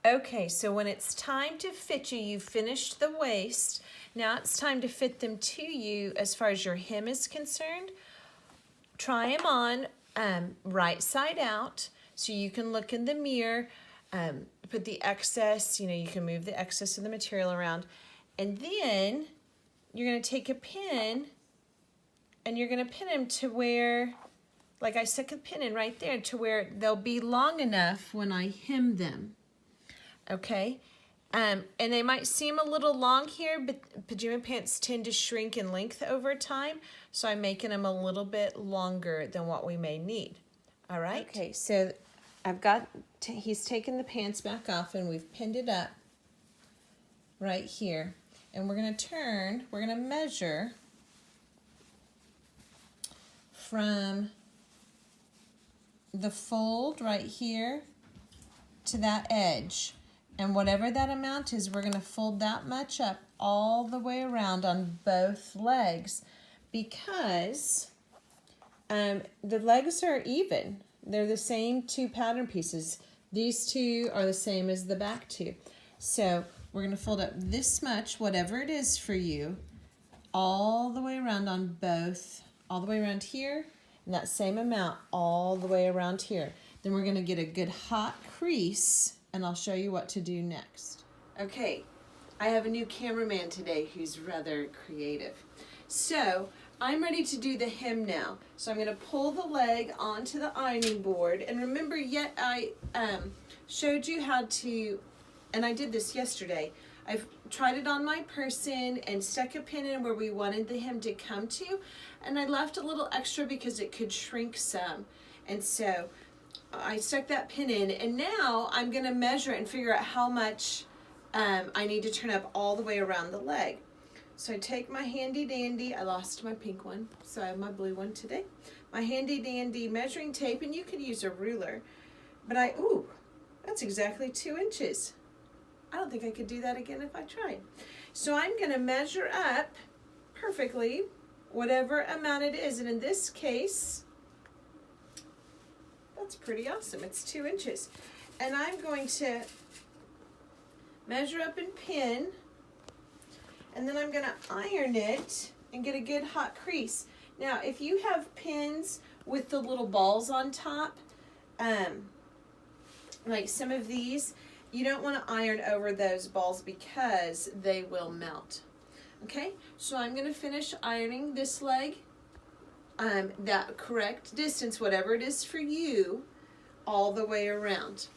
Okay, so when it's time to fit you, you've finished the waist. Now it's time to fit them to you as far as your hem is concerned. Try them on right side out so you can look in the mirror. Put the excess, you can move the excess of the material around. And then you're going to take a pin and you're going to pin them to where, like I stuck a pin in right there, to where they'll be long enough when I hem them. Okay? And they might seem a little long here, but pajama pants tend to shrink in length over time, so I'm making them a little bit longer than what we may need. All right? Okay, so he's taken the pants back off and we've pinned it up right here. And we're going to measure from the fold right here to that edge. And whatever that amount is, we're going to fold that much up all the way around on both legs because the legs are even. They're the same two pattern pieces. These two are the same as the back two. So we're going to fold up this much, whatever it is for you, all the way around on both, all the way around here, and that same amount all the way around here. Then we're going to get a good hot crease, and I'll show you what to do next. Okay, I have a new cameraman today who's rather creative. So I'm ready to do the hem now. So I'm going to pull the leg onto the ironing board, and remember, I showed you how to, and I did this yesterday. I've tried it on my person and stuck a pin in where we wanted the hem to come to, and I left a little extra because it could shrink some. And so I stuck that pin in, and now I'm going to measure and figure out how much I need to turn up all the way around the leg. So I take my handy dandy, I lost my pink one, so I have my blue one today. My handy dandy measuring tape, and you could use a ruler, but that's exactly 2 inches. I don't think I could do that again if I tried. So I'm going to measure up perfectly whatever amount it is, and in this case, that's pretty awesome. It's 2 inches. And I'm going to measure up and pin, and then I'm going to iron it and get a good hot crease. Now, if you have pins with the little balls on top, like some of these, you don't want to iron over those balls because they will melt. Okay, so I'm going to finish ironing this leg, that correct distance, whatever it is for you, all the way around.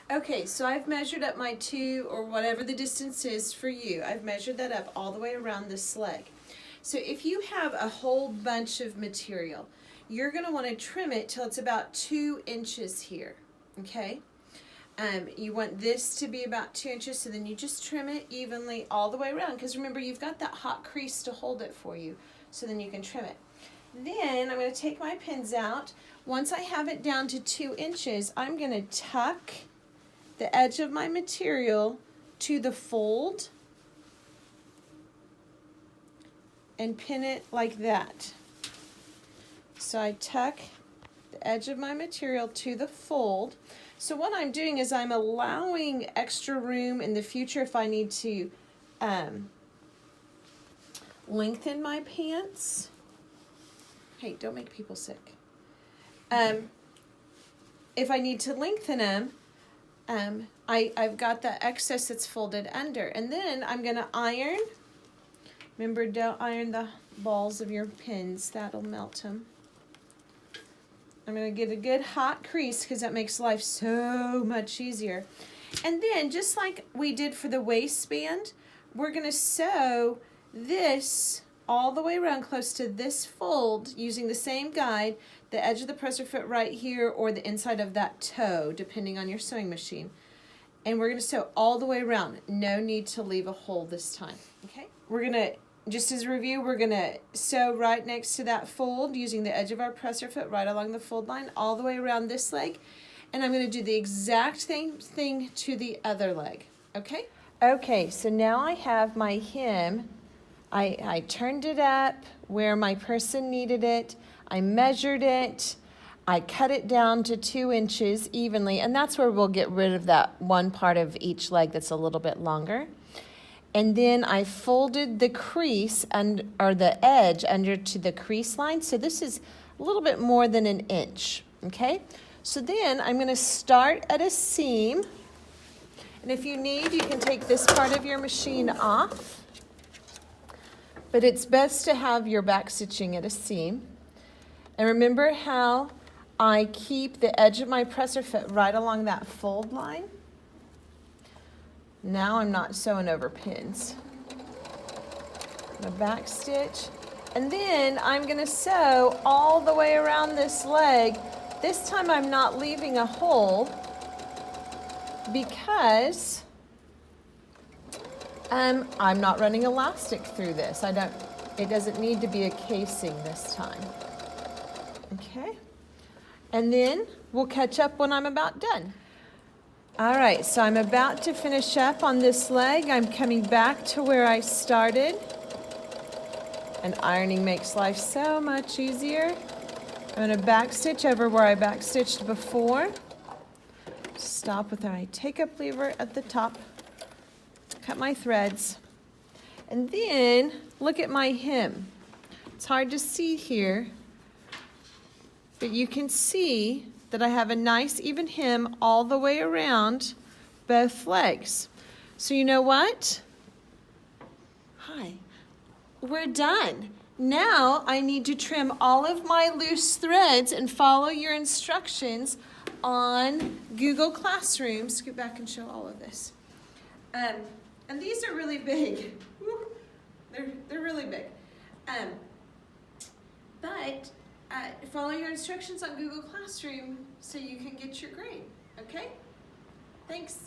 Okay, so I've measured up my 2, or whatever the distance is for you. I've measured that up all the way around this leg. So if you have a whole bunch of material, you're going to want to trim it till it's about 2 inches here. Okay, you want this to be about 2 inches, so then you just trim it evenly all the way around, because remember, you've got that hot crease to hold it for you, so then you can trim it. Then I'm going to take my pins out. Once I have it down to 2 inches, I'm going to tuck the edge of my material to the fold and pin it like that. So I tuck the edge of my material to the fold. So what I'm doing is I'm allowing extra room in the future if I need to lengthen my pants. Hey, don't make people sick. If I need to lengthen them, I've got the excess that's folded under. And then I'm going to iron. Remember, don't iron the balls of your pins. That'll melt them. I'm going to get a good hot crease because that makes life so much easier. And then, just like we did for the waistband, we're going to sew this all the way around close to this fold using the same guide, the edge of the presser foot right here or the inside of that toe, depending on your sewing machine. And we're going to sew all the way around. No need to leave a hole this time. Okay? We're going to, just as a review, we're going to sew right next to that fold using the edge of our presser foot right along the fold line all the way around this leg. And I'm going to do the exact same thing to the other leg. Okay? Okay, so now I have my hem. I turned it up where my person needed it. I measured it. I cut it down to 2 inches evenly, and that's where we'll get rid of that one part of each leg that's a little bit longer. And then I folded the crease or the edge under to the crease line. So this is a little bit more than 1 inch, okay? So then I'm gonna start at a seam. And if you need, you can take this part of your machine off. But it's best to have your back stitching at a seam. And remember how I keep the edge of my presser foot right along that fold line? Now I'm not sewing over pins. I'm gonna back stitch, and then I'm gonna sew all the way around this leg. This time I'm not leaving a hole because I'm not running elastic through this. It doesn't need to be a casing this time. Okay, and then we'll catch up when I'm about done. All right, so I'm about to finish up on this leg. I'm coming back to where I started. And ironing makes life so much easier. I'm going to back stitch over where I back stitched before. Stop with my take-up lever at the top. Cut my threads. And then look at my hem. It's hard to see here, but you can see that I have a nice even hem all the way around both legs. So you know what? Hi, we're done. Now I need to trim all of my loose threads and follow your instructions on Google Classroom. Scoot back and show all of this. And these are really big. Woo. They're really big. But follow your instructions on Google Classroom so you can get your grade, okay? Thanks.